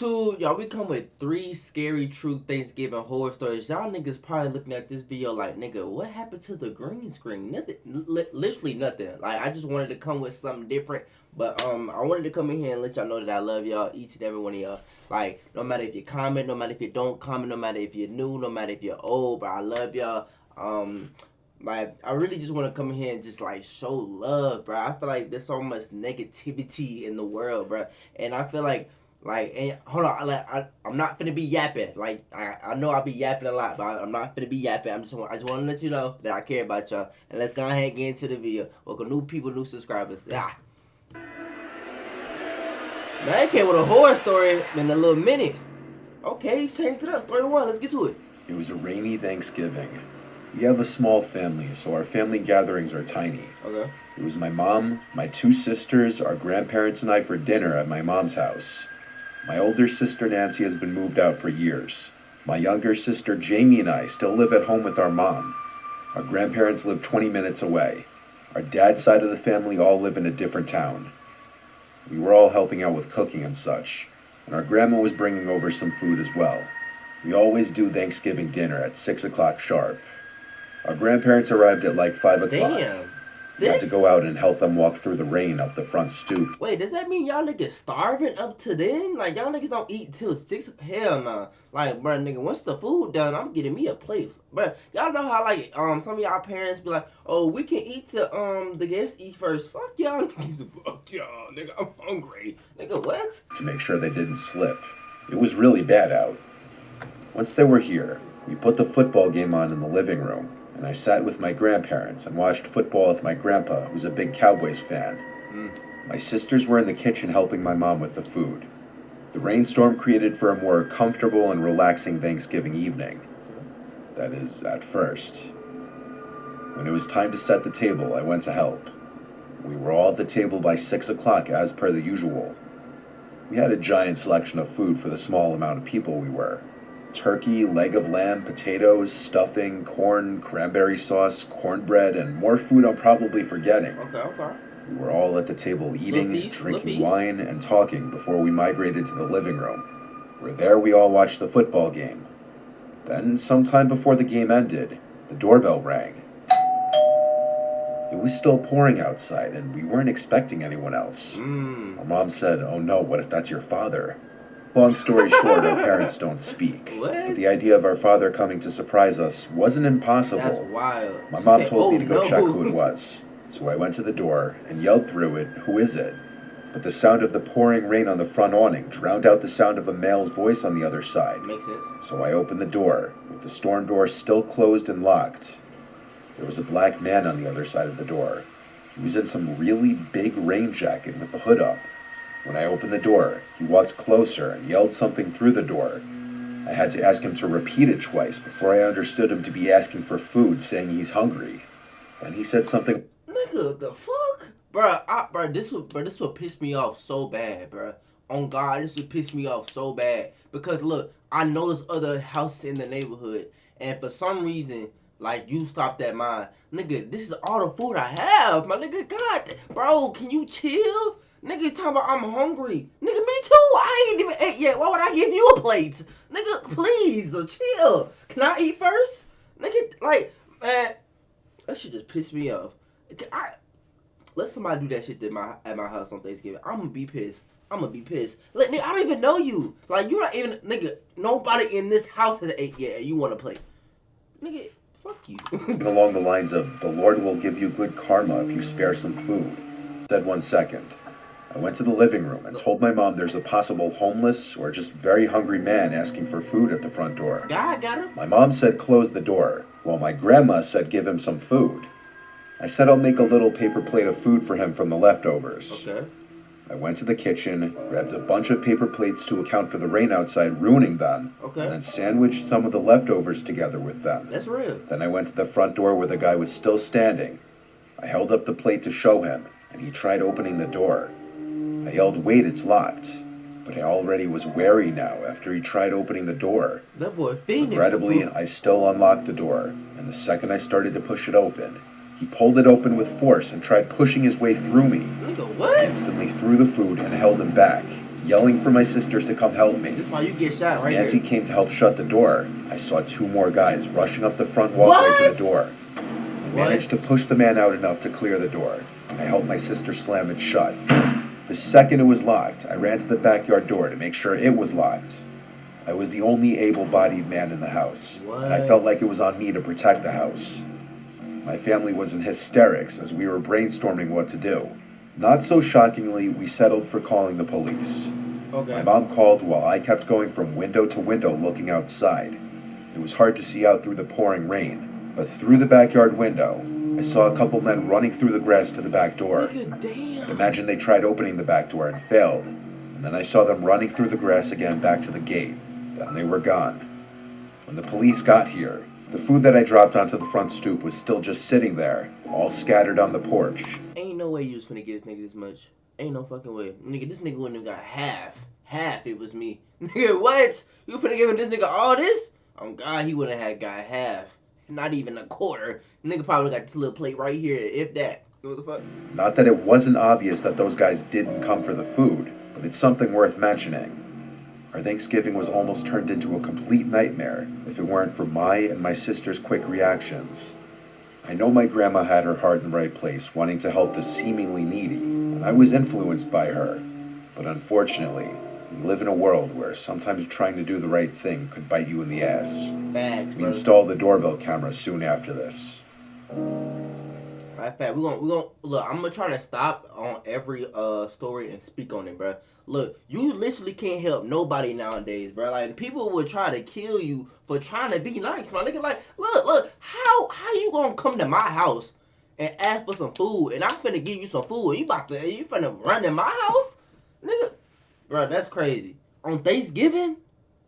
YouTube, y'all, we come with 3 scary true Thanksgiving horror stories. Y'all niggas probably looking at this video like, nigga, what happened to the green screen? Nothing, literally nothing. Like, I just wanted to come with something different. But I wanted to come in here and let y'all know that I love y'all, each and every one of y'all. Like, no matter if you comment, no matter if you don't comment, no matter if you're new, no matter if you're old, but I love y'all. Like, I really just want to come in here and just, like, show love, bro. I feel like there's so much negativity in the world, bro. And I feel like, and hold on, I'm not finna be yapping. Like, I know I'll be yapping a lot, but I'm not finna be yapping. I just want to let you know that I care about y'all. And let's go ahead and get into the video. Welcome new people, new subscribers. Ah. Now, I came with a horror story in a little minute. Okay, he's changed it up. Story 1, let's get to it. It was a rainy Thanksgiving. We have a small family, so our family gatherings are tiny. Okay. It was my mom, my 2 sisters, our grandparents, and I for dinner at my mom's house. My older sister Nancy has been moved out for years. My younger sister Jamie and I still live at home with our mom. Our grandparents live 20 minutes away. Our dad's side of the family all live in a different town. We were all helping out with cooking and such, and our grandma was bringing over some food as well. We always do Thanksgiving dinner at 6 o'clock sharp. Our grandparents arrived at like 5 o'clock. Damn. 6? We had to go out and help them walk through the rain up the front stoop. Wait, does that mean y'all niggas starving up to then? Like, y'all niggas don't eat till 6? Hell nah. Like, bruh, nigga, once the food done, I'm getting me a plate. Bruh, y'all know how, like, some of y'all parents be like, oh, we can eat till, the guests eat first. Fuck y'all niggas. Fuck y'all, nigga, I'm hungry. Nigga, what? To make sure they didn't slip. It was really bad out. Once they were here, we put the football game on in the living room, and I sat with my grandparents and watched football with my grandpa, who's a big Cowboys fan. My sisters were in the kitchen helping my mom with the food. The rainstorm created for a more comfortable and relaxing Thanksgiving evening. That is, at first. When it was time to set the table, I went to help. We were all at the table by 6 o'clock as per the usual. We had a giant selection of food for the small amount of people we were. Turkey, leg of lamb, potatoes, stuffing, corn, cranberry sauce, cornbread, and more food I'm probably forgetting. Okay. We were all at the table eating, drinking wine, and talking before we migrated to the living room. Where there we all watched the football game. Then, sometime before the game ended, the doorbell rang. It was still pouring outside, and we weren't expecting anyone else. Our mom said, "Oh no, what if that's your father?" Long story short, our parents don't speak. What? But the idea of our father coming to surprise us wasn't impossible. That's wild. My mom told me to go check who it was. So I went to the door and yelled through it, "Who is it?" But the sound of the pouring rain on the front awning drowned out the sound of a male's voice on the other side. Makes sense. So I opened the door, with the storm door still closed and locked. There was a black man on the other side of the door. He was in some really big rain jacket with the hood up. When I opened the door, he walked closer and yelled something through the door. I had to ask him to repeat it twice before I understood him to be asking for food, saying he's hungry. Then he said something. Nigga, the fuck? Bruh, this would piss me off so bad, bruh. On God, this would piss me off so bad. Because look, I know there's other houses in the neighborhood, and for some reason, like, you stopped at mine. Nigga, this is all the food I have. My nigga, God, bro, can you chill? Nigga, you talking about I'm hungry. Nigga, me too. I ain't even ate yet. Why would I give you a plate? Nigga, please, chill. Can I eat first? Nigga, like, man, that shit just pissed me off. Let somebody do that shit at my house on Thanksgiving. I'm gonna be pissed. Like, nigga, I don't even know you. Like, you're not even, nigga, nobody in this house has ate yet and you wanna play. Nigga, fuck you. Along the lines of, "The Lord will give you good karma if you spare some food." Said 1 second. I went to the living room and told my mom there's a possible homeless or just very hungry man asking for food at the front door. God got him. My mom said close the door, while my grandma said give him some food. I said I'll make a little paper plate of food for him from the leftovers. Okay. I went to the kitchen, grabbed a bunch of paper plates to account for the rain outside ruining them, Okay. and then sandwiched some of the leftovers together with them. That's real. Then I went to the front door where the guy was still standing. I held up the plate to show him, and he tried opening the door. I yelled, "Wait, it's locked." But I already was wary now after he tried opening the door. That boy fiending. Regrettably, I still unlocked the door, and the second I started to push it open, he pulled it open with force and tried pushing his way through me. Nigga, what? Instantly threw the food and held him back. yelling for my sisters to come help me. This is why you get shot As right Nancy here. came to help shut the door, I saw 2 more guys rushing up the front walkway to What? the door. I managed to push the man out enough to clear the door, and I helped my sister slam it shut. The second it was locked, I ran to the backyard door to make sure it was locked. I was the only able-bodied man in the house, and I felt like it was on me to protect the house. My family was in hysterics as we were brainstorming what to do. Not so shockingly, we settled for calling the police. Okay. My mom called while I kept going from window to window looking outside. It was hard to see out through the pouring rain, but through the backyard window, I saw a couple men running through the grass to the back door. Damn. I'd imagine they tried opening the back door and failed, and then I saw them running through the grass again back to the gate. Then they were gone. When the police got here, the food that I dropped onto the front stoop was still just sitting there, all scattered on the porch. Ain't no way you was finna get this nigga this much. Ain't no fucking way. Nigga, this nigga wouldn't have got half. Half it was me. Nigga, what? You finna give this nigga all this? Oh God, he wouldn't have got half. Not even a quarter. Nigga probably got this little plate right here, if that. What the fuck? Not that it wasn't obvious that those guys didn't come for the food, but it's something worth mentioning. Our Thanksgiving was almost turned into a complete nightmare if it weren't for my and my sister's quick reactions. I know my grandma had her heart in the right place, wanting to help the seemingly needy, and I was influenced by her. But unfortunately, we live in a world where sometimes trying to do the right thing could bite you in the ass. Facts, We bro. installed the doorbell camera soon after this. Matter of fact, we gonna look. I'm gonna try to stop on every story and speak on it, bro. Look, you literally can't help nobody nowadays, bro. Like people would try to kill you for trying to be nice, my nigga. Like, look, how you gonna come to my house and ask for some food, and I'm finna give you some food, and you finna run in my house, nigga, bro? That's crazy. On Thanksgiving,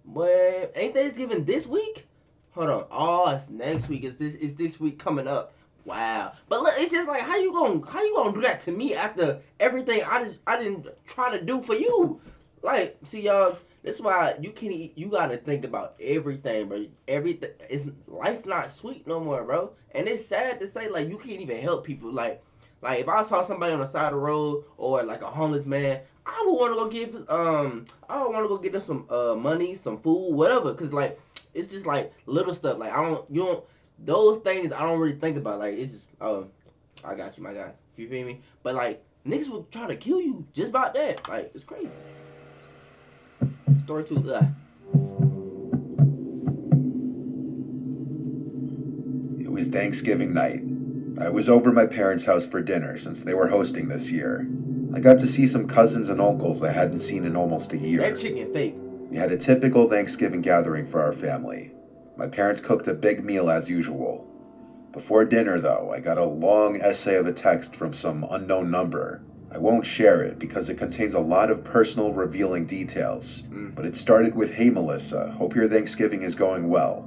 boy, ain't Thanksgiving this week? Hold on, oh, it's next week. Is this week coming up? Wow, but look, it's just like how you gonna do that to me after everything I didn't try to do for you? Like, see y'all, that's why you gotta think about everything, bro. Everything is life not sweet no more, bro. And it's sad to say like you can't even help people. Like if I saw somebody on the side of the road or like a homeless man, I would want to go give them some money, some food, whatever. Cause like it's just like little stuff. Like those things I don't really think about. Like, it's just, oh, I got you, my guy. You feel me? But, like, niggas will try to kill you just about that. Like, it's crazy. Story 2. It was Thanksgiving night. I was over at my parents' house for dinner since they were hosting this year. I got to see some cousins and uncles I hadn't seen in almost a year. That chicken fake. We had a typical Thanksgiving gathering for our family. My parents cooked a big meal as usual. Before dinner, though, I got a long essay of a text from some unknown number. I won't share it because it contains a lot of personal revealing details, but it started with, "Hey Melissa, hope your Thanksgiving is going well."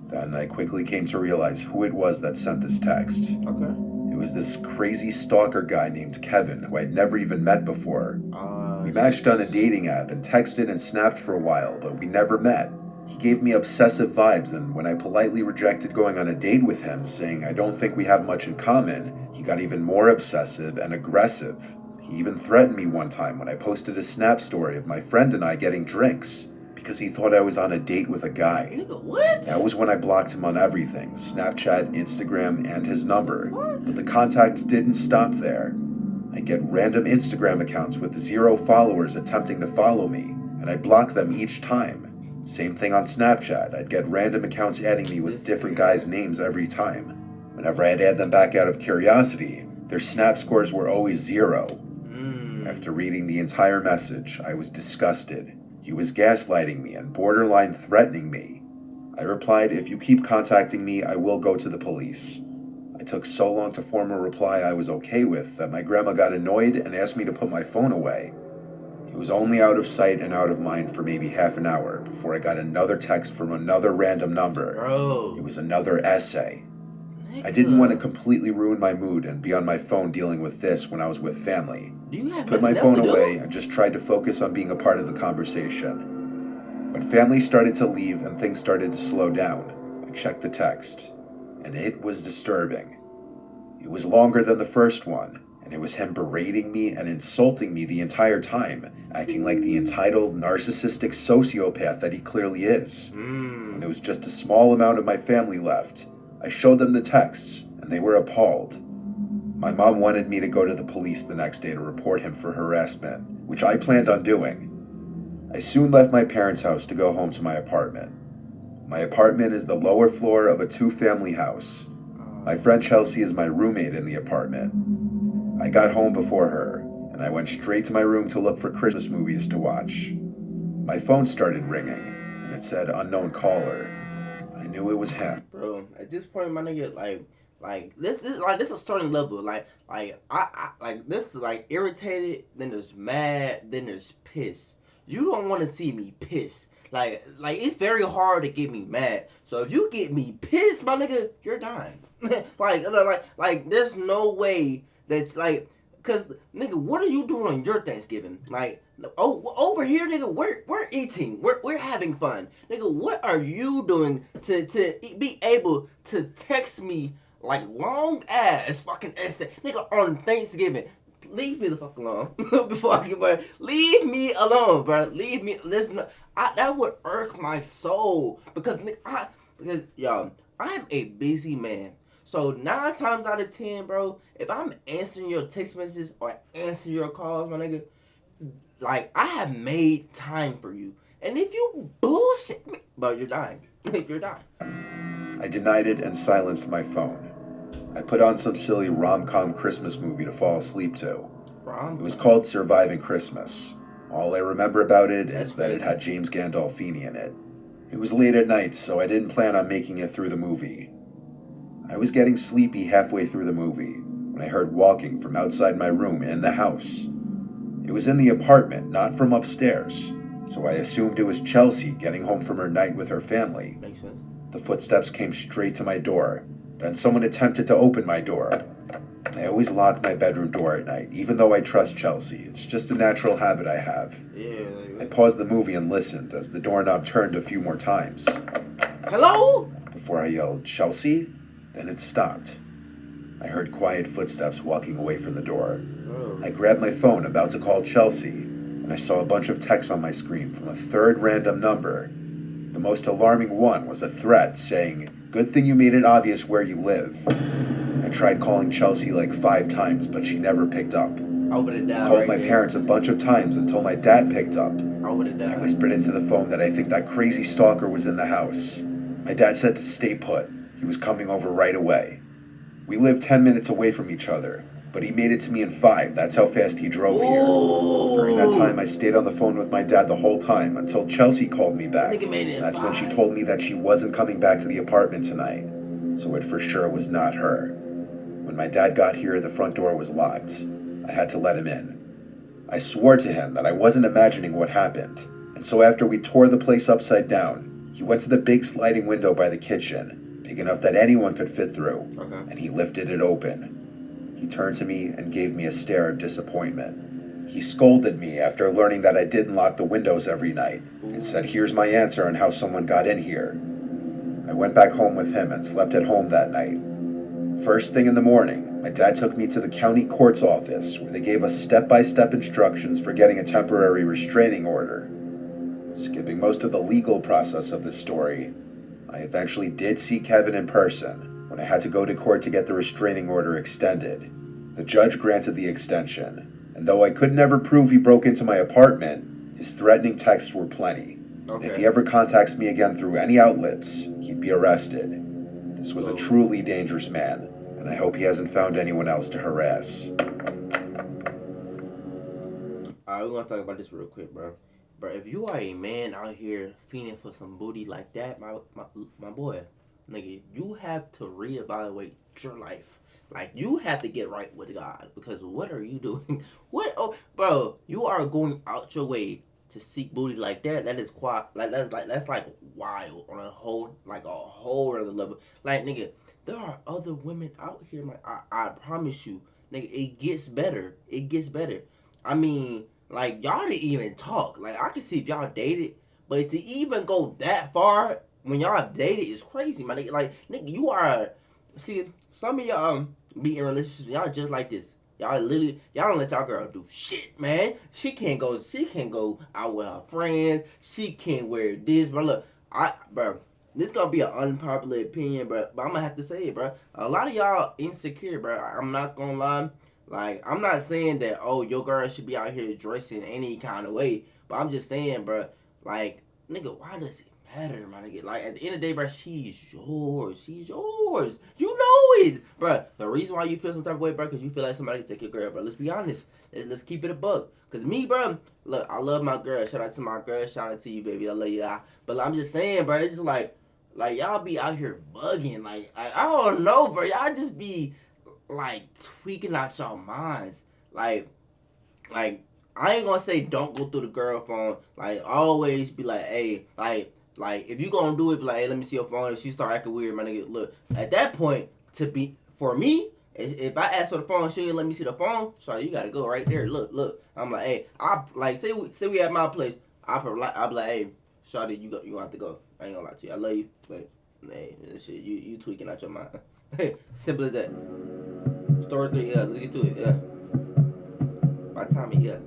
Then I quickly came to realize who it was that sent this text. Okay. It was this crazy stalker guy named Kevin, who I'd never even met before. We matched on a dating app and texted and snapped for a while, but we never met. He gave me obsessive vibes, and when I politely rejected going on a date with him, saying I don't think we have much in common, he got even more obsessive and aggressive. He even threatened me one time when I posted a Snap story of my friend and I getting drinks, because he thought I was on a date with a guy. Nigga, what? That was when I blocked him on everything, Snapchat, Instagram, and his number. But the contacts didn't stop there. I'd get random Instagram accounts with 0 followers attempting to follow me, and I'd block them each time. Same thing on Snapchat. I'd get random accounts adding me with different guys' names every time. Whenever I'd add them back out of curiosity, their Snap scores were always 0. After reading the entire message, I was disgusted. He was gaslighting me and borderline threatening me. I replied, "If you keep contacting me, I will go to the police." I took so long to form a reply I was okay with that my grandma got annoyed and asked me to put my phone away. It was only out of sight and out of mind for maybe half an hour before I got another text from another random number. Bro. It was another essay. Nigga. I didn't want to completely ruin my mood and be on my phone dealing with this when I was with family. Do you have Put my nothing else phone to do? away and just tried to focus on being a part of the conversation. When family started to leave and things started to slow down, I checked the text, and it was disturbing. It was longer than the first one, and it was him berating me and insulting me the entire time, acting like the entitled, narcissistic sociopath that he clearly is. When there was just a small amount of my family left, I showed them the texts, and they were appalled. My mom wanted me to go to the police the next day to report him for harassment, which I planned on doing. I soon left my parents' house to go home to my apartment. My apartment is the lower floor of a 2-family house. My friend Chelsea is my roommate in the apartment. I got home before her, and I went straight to my room to look for Christmas movies to watch. My phone started ringing, and it said unknown caller. I knew it was him. Bro, at this point, my nigga, this is a certain level. This is like irritated, then there's mad, then there's pissed. You don't want to see me pissed. Like it's very hard to get me mad. So if you get me pissed, my nigga, you're dying. There's no way that's like, cause nigga, what are you doing on your Thanksgiving? Like, over here, nigga, we're eating, we're having fun, nigga. What are you doing to be able to text me like long ass fucking essay, nigga, on Thanksgiving? Leave me the fuck alone before I get back. Leave me alone, bro. Leave me. Listen, that would irk my soul because y'all, I'm a busy man. So 9 times out of 10, bro, if I'm answering your text messages or answering your calls, my nigga, like I have made time for you. And if you bullshit me, bro, you're dying. You're dying. I denied it and silenced my phone. I put on some silly rom-com Christmas movie to fall asleep to. It was called Surviving Christmas. All I remember about it is that it had James Gandolfini in it. It was late at night, so I didn't plan on making it through the movie. I was getting sleepy halfway through the movie when I heard walking from outside my room in the house. It was in the apartment, not from upstairs, so I assumed it was Chelsea getting home from her night with her family. Makes sense. The footsteps came straight to my door. Then someone attempted to open my door. I always lock my bedroom door at night, even though I trust Chelsea. It's just a natural habit I have. Yeah. I paused the movie and listened as the doorknob turned a few more times. Hello? Before I yelled, Chelsea? Then it stopped. I heard quiet footsteps walking away from the door. I grabbed my phone, about to call Chelsea, and I saw a bunch of texts on my screen from a third random number. The most alarming one was a threat saying, "Good thing you made it obvious where you live." I tried calling Chelsea like 5 times, but she never picked up. I would have died. Called my parents a bunch of times until my dad picked up. I would have died. I whispered into the phone that I think that crazy stalker was in the house. My dad said to stay put. He was coming over right away. We lived 10 minutes away from each other, but he made it to me in 5. That's how fast he drove here. During that time, I stayed on the phone with my dad the whole time until Chelsea called me back. That's when she told me that she wasn't coming back to the apartment tonight, so it for sure was not her. When my dad got here, the front door was locked. I had to let him in. I swore to him that I wasn't imagining what happened, and so after we tore the place upside down, he went to the big sliding window by the kitchen, big enough that anyone could fit through, and he lifted it open. He turned to me and gave me a stare of disappointment. He scolded me after learning that I didn't lock the windows every night, and said, "Here's my answer on how someone got in here." I went back home with him and slept at home that night. First thing in the morning, my dad took me to the county court's office where they gave us step-by-step instructions for getting a temporary restraining order. Skipping most of the legal process of this story, I eventually did see Kevin in person when I had to go to court to get the restraining order extended. The judge granted the extension, and though I could never prove he broke into my apartment, his threatening texts were plenty. And if he ever contacts me again through any outlets, he'd be arrested. This was a truly dangerous man, and I hope he hasn't found anyone else to harass. Alright, we're gonna talk about this real quick, bro. Bro, if you are a man out here fiending for some booty like that, my boy, nigga, you have to reevaluate your life. Like, you have to get right with God, because what are you doing? Bro, you are going out your way to seek booty like that. That is quite that's like wild on a whole other level. Like, nigga, there are other women out here, man. I promise you, nigga, it gets better. It gets better. I mean, like, y'all didn't even talk. Like, I can see if y'all dated, but to even go that far when y'all dated is crazy, man. Like, nigga, you are. See, some of y'all be in relationships, y'all just like this. Y'all don't let y'all girl do shit, man. She can't go out with her friends. She can't wear this, bro. Look, bro, this gonna be an unpopular opinion, bro. But I'm gonna have to say it, bro. A lot of y'all insecure, bro. I'm not gonna lie. Like, I'm not saying that, oh, your girl should be out here dressing any kind of way. But I'm just saying, bro, like, nigga, why does it matter, my nigga? Like, at the end of the day, bro, she's yours. She's yours. You know it. Bro, the reason why you feel some type of way, bro, because you feel like somebody can take your girl, bro. Let's be honest. Let's keep it a buck. Because me, bro, look, I love my girl. Shout out to my girl. Shout out to you, baby. I love you. But I'm just saying, bro, it's just like, y'all be out here bugging. Like, I don't know, bro. Y'all just be like tweaking out your minds. Like I ain't gonna say don't go through the girl phone. Like, always be like, hey, like if you gonna do it, be like, hey, let me see your phone. If she start acting weird, my nigga, look. At that point, for me, if I ask for the phone, she ain't let me see the phone. Sorry, you gotta go right there. Look. I'm like, hey, I like say we at my place. I be like, hey, Shawty, you gonna have to go. I ain't gonna lie to you. I love you, but hey, shit, you tweaking out your mind. Simple as that. Story 3, yeah, let's get to it, yeah. By Tommy, yeah.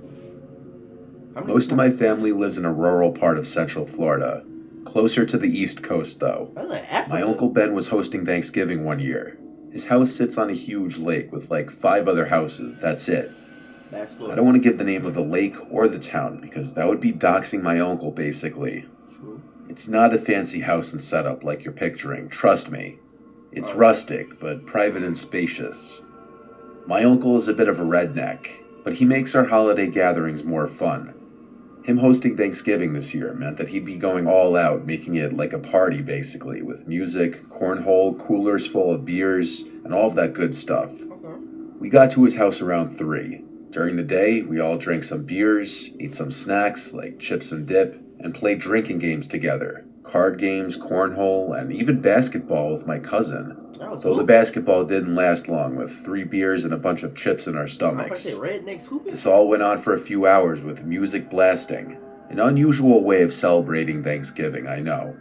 Most of my family lives in a rural part of Central Florida, closer to the East Coast, though. My Uncle Ben was hosting Thanksgiving one year. His house sits on a huge lake with like 5 other houses, that's it. That's I don't want to give the name of the lake or the town because that would be doxing my uncle, basically. True. It's not a fancy house and setup like you're picturing, trust me. It's rustic, but private and spacious. My uncle is a bit of a redneck, but he makes our holiday gatherings more fun. Him hosting Thanksgiving this year meant that he'd be going all out, making it like a party basically, with music, cornhole, coolers full of beers, and all of that good stuff. Okay. We got to his house around 3. During the day, we all drank some beers, ate some snacks like chips and dip, and played drinking games together. Card games, cornhole, and even basketball with my cousin. Though the basketball didn't last long, with 3 beers and a bunch of chips in our stomachs. This all went on for a few hours with music blasting. An unusual way of celebrating Thanksgiving, I know.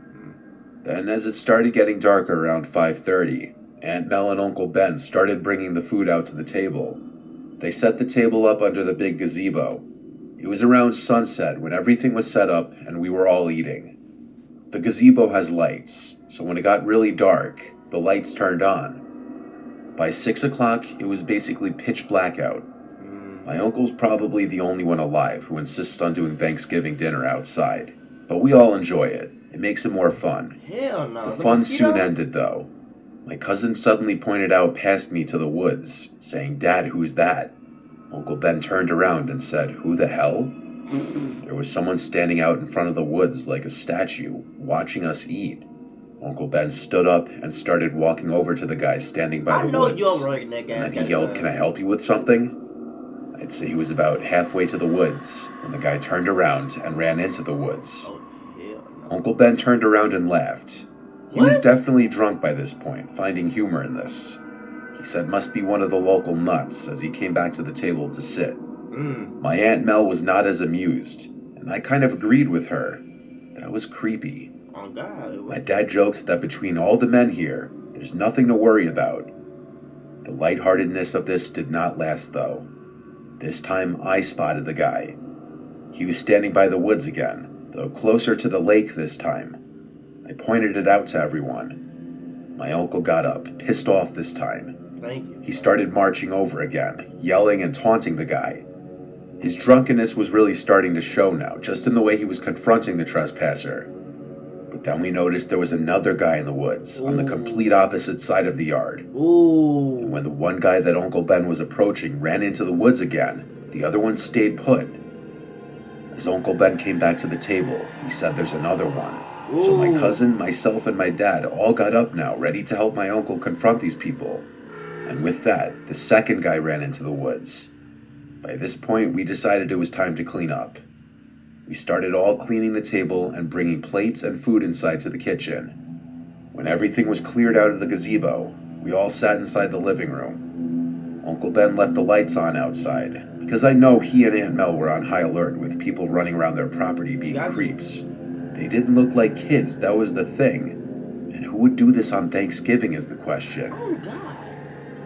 Then, as it started getting darker around 5:30, Aunt Mel and Uncle Ben started bringing the food out to the table. They set the table up under the big gazebo. It was around sunset when everything was set up and we were all eating. The gazebo has lights, so when it got really dark, the lights turned on. By 6 o'clock, it was basically pitch black out. My uncle's probably the only one alive who insists on doing Thanksgiving dinner outside. But we all enjoy it. It makes it more fun. Hell no. The fun soon ended, though. My cousin suddenly pointed out past me to the woods, saying, "Dad, who's that?" Uncle Ben turned around and said, "Who the hell?" There was someone standing out in front of the woods like a statue, watching us eat. Uncle Ben stood up and started walking over to the guy standing by the woods. You're that and then he yelled, "Can I help you with something?" I'd say he was about halfway to the woods when the guy turned around and ran into the woods. Oh, hell no. Uncle Ben turned around and laughed. He was definitely drunk by this point, finding humor in this. He said must be one of the local nuts as he came back to the table to sit. My Aunt Mel was not as amused, and I kind of agreed with her. That was creepy. Oh, God. My dad joked that between all the men here, there's nothing to worry about. The lightheartedness of this did not last, though. This time, I spotted the guy. He was standing by the woods again, though closer to the lake this time. I pointed it out to everyone. My uncle got up, pissed off this time. Thank you. He started marching over again, yelling and taunting the guy. His drunkenness was really starting to show now, just in the way he was confronting the trespasser. But then we noticed there was another guy in the woods, on the complete opposite side of the yard. And when the one guy that Uncle Ben was approaching ran into the woods again, the other one stayed put. As Uncle Ben came back to the table, he said there's another one. So my cousin, myself, and my dad all got up now, ready to help my uncle confront these people. And with that, the second guy ran into the woods. By this point, we decided it was time to clean up. We started all cleaning the table and bringing plates and food inside to the kitchen. When everything was cleared out of the gazebo, we all sat inside the living room. Uncle Ben left the lights on outside, because I know he and Aunt Mel were on high alert with people running around their property being creeps. They didn't look like kids, that was the thing. And who would do this on Thanksgiving is the question. Oh, God.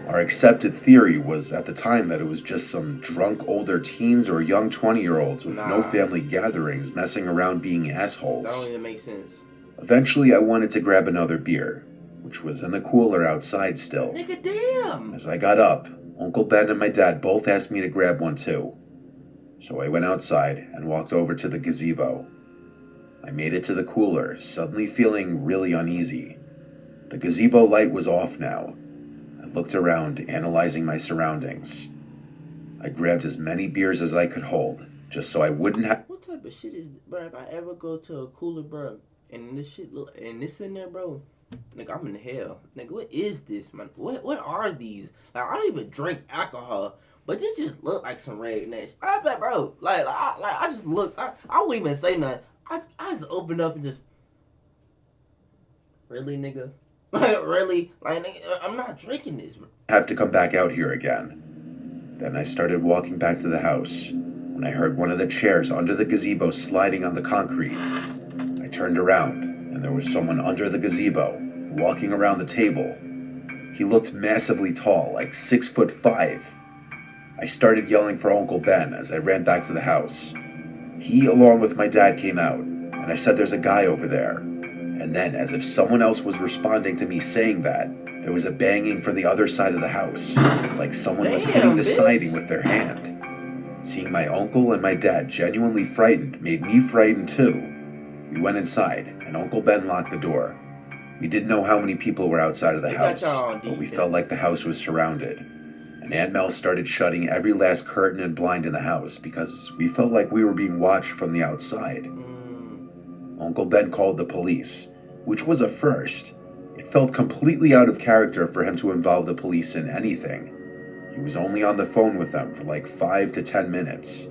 Our accepted theory was at the time that it was just some drunk older teens or young 20-year-olds with no family gatherings messing around being assholes. That don't even make sense. Eventually, I wanted to grab another beer, which was in the cooler outside still. Nigga, damn! As I got up, Uncle Ben and my dad both asked me to grab one too. So I went outside and walked over to the gazebo. I made it to the cooler, suddenly feeling really uneasy. The gazebo light was off now. I looked around, analyzing my surroundings. I grabbed as many beers as I could hold, just so I wouldn't have... What type of shit is, bro? If I ever go to a cooler, bro, and this shit look, and this in there, bro, nigga, I'm in hell. Nigga, what is this, man? What are these? Like, I don't even drink alcohol, but this just look like some rednecks. I bet, bro. I just look. I won't even say nothing. I just open up and just, really, nigga. Like, really? Like, nigga, I'm not drinking this, bro. Have to come back out here again. Then I started walking back to the house when I heard one of the chairs under the gazebo sliding on the concrete. I turned around and there was someone under the gazebo walking around the table. He looked massively tall, like 6'5". I started yelling for Uncle Ben as I ran back to the house. He, along with my dad, came out, and I said there's a guy over there. And then, as if someone else was responding to me saying that, there was a banging from the other side of the house, like someone was hitting the siding with their hand. Seeing my uncle and my dad genuinely frightened made me frightened too. We went inside, and Uncle Ben locked the door. We didn't know how many people were outside of the house, but we felt like the house was surrounded. And Aunt Mel started shutting every last curtain and blind in the house because we felt like we were being watched from the outside. Uncle Ben called the police, which was a first. It felt completely out of character for him to involve the police in anything. He was only on the phone with them for like 5 to 10 minutes.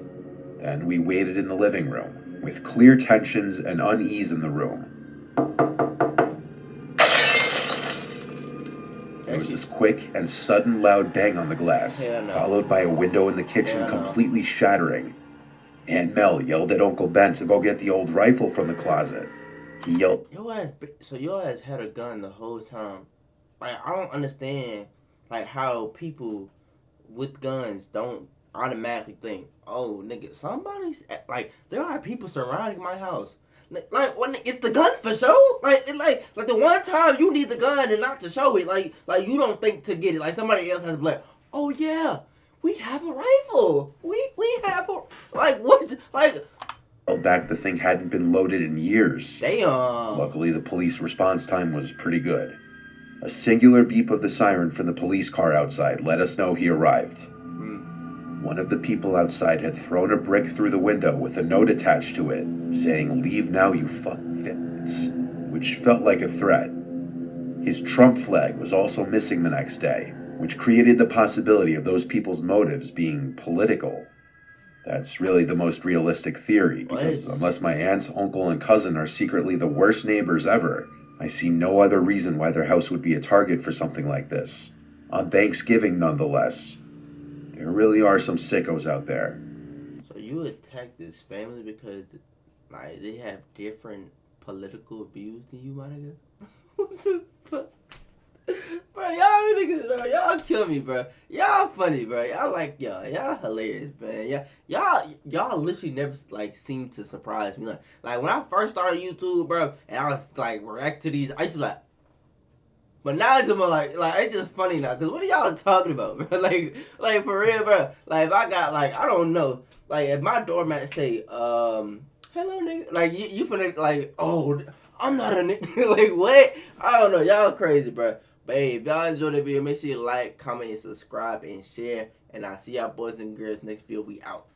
Then we waited in the living room, with clear tensions and unease in the room. There was this quick and sudden loud bang on the glass, followed by a window in the kitchen completely shattering. Aunt Mel yelled at Uncle Ben to go get the old rifle from the closet. He yelled, So your ass had a gun the whole time. Like, I don't understand, like, how people with guns don't automatically think, oh, nigga, somebody's, like, there are people surrounding my house. Like, when it's the gun for show? Like the one time you need the gun and not to show it, like you don't think to get it. Like, somebody else has to be like, oh, yeah, we have a rifle. We have a, like, what, like. Back the thing hadn't been loaded in years. Damn. Luckily, the police response time was pretty good. A singular beep of the siren from the police car outside let us know he arrived. One of the people outside had thrown a brick through the window with a note attached to it, saying, "Leave now, you fuck fits," which felt like a threat. His Trump flag was also missing the next day, which created the possibility of those people's motives being political. That's really the most realistic theory, because unless my aunt, uncle, and cousin are secretly the worst neighbors ever, I see no other reason why their house would be a target for something like this. On Thanksgiving, nonetheless. There really are some sickos out there. So you attack this family because, like, they have different political views than you, my nigga? What the fuck? Bro, y'all niggas, bro, y'all kill me, bro. Y'all funny, bro. Y'all like y'all hilarious, man. Y'all literally never like seem to surprise me. Like when I first started YouTube, bro, and I was like react to these, I used to be like, but now it's just more like it's just funny now. Cause what are y'all talking about, bro? Like for real, bro. Like if I got like I don't know, like if my doormat say, hello nigga, like you finna like, oh, I'm not a nigga. Like what? I don't know. Y'all crazy, bro. But hey, if y'all enjoyed the video, make sure you like, comment, and subscribe, and share. And I'll see y'all boys and girls next video. We out.